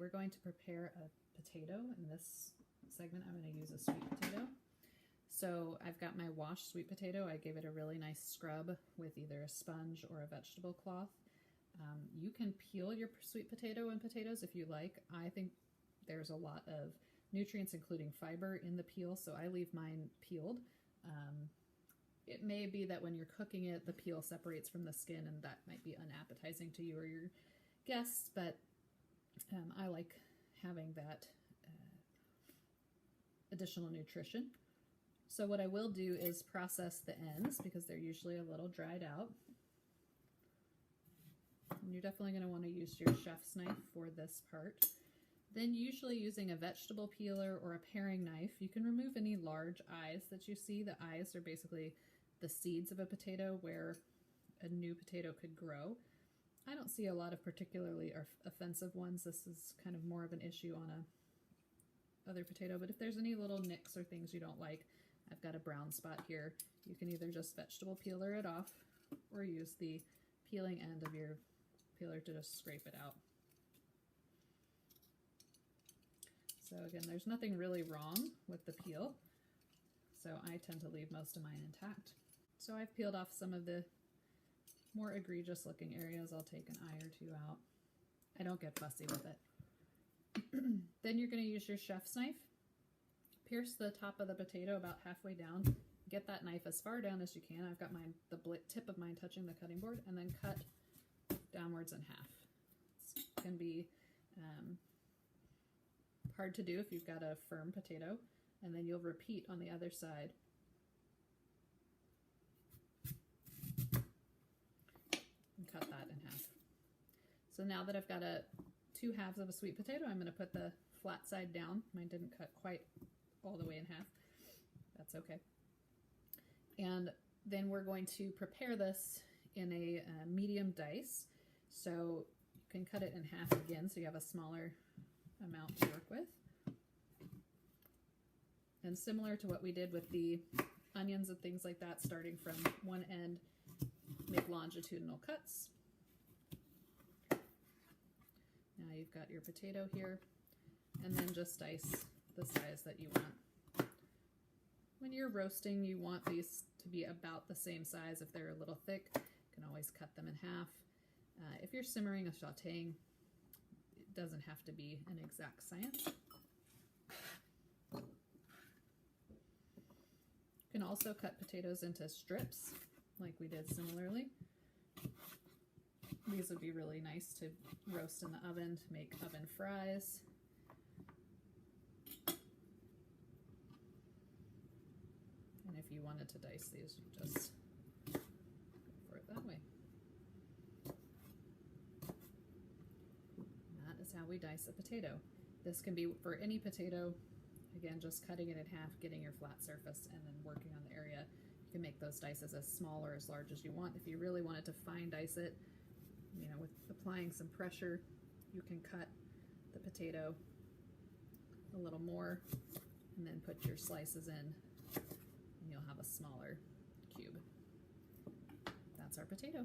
we're going to prepare a potato. In this segment, I'm going to use a sweet potato. So I've got my washed sweet potato. I gave it a really nice scrub with either a sponge or a vegetable cloth. You can peel your sweet potato and potatoes if you like. I think there's a lot of nutrients, including fiber, in the peel, so I leave mine peeled. It may be that when you're cooking it, the peel separates from the skin, and that might be unappetizing to you or your guests, but I like having that additional nutrition. So what I will do is process the ends because they're usually a little dried out. And you're definitely going to want to use your chef's knife for this part. Then usually using a vegetable peeler or a paring knife, you can remove any large eyes that you see. The eyes are basically the seeds of a potato where a new potato could grow. I don't see a lot of particularly offensive ones. This is kind of more of an issue on a other potato, but if there's any little nicks or things you don't like, I've got a brown spot here. You can either just vegetable peeler it off or use the peeling end of your peeler to just scrape it out. So again, there's nothing really wrong with the peel, so I tend to leave most of mine intact. So I've peeled off some of the more egregious looking areas. I'll take an eye or two out. I don't get fussy with it. Then you're going to use your chef's knife. Pierce the top of the potato about halfway down. Get that knife as far down as you can. I've got the tip of mine touching the cutting board, and then cut downwards in half. It can be hard to do if you've got a firm potato, and then you'll repeat on the other side. And cut that in half. So now that I've got two halves of a sweet potato, I'm going to put the flat side down. Mine didn't cut quite all the way in half. That's okay. And then we're going to prepare this in a medium dice. So you can cut it in half again so you have a smaller amount to work with. And similar to what we did with the onions and things like that, starting from one end, make longitudinal cuts. Now you've got your potato here, and then just dice the size that you want. When you're roasting, you want these to be about the same size. If they're a little thick, you can always cut them in half. If you're simmering or sauteing, it doesn't have to be an exact science. You can also cut potatoes into strips, like we did similarly. These would be really nice to roast in the oven to make oven fries. And if you wanted to dice these, you just go for it that way. And that is how we dice a potato. This can be for any potato. Again, just cutting it in half, getting your flat surface, and then working on the area. You can make those dices as small or as large as you want. If you really wanted to fine dice it, you know, with applying some pressure, you can cut the potato a little more and then put your slices in, and you'll have a smaller cube. That's our potato.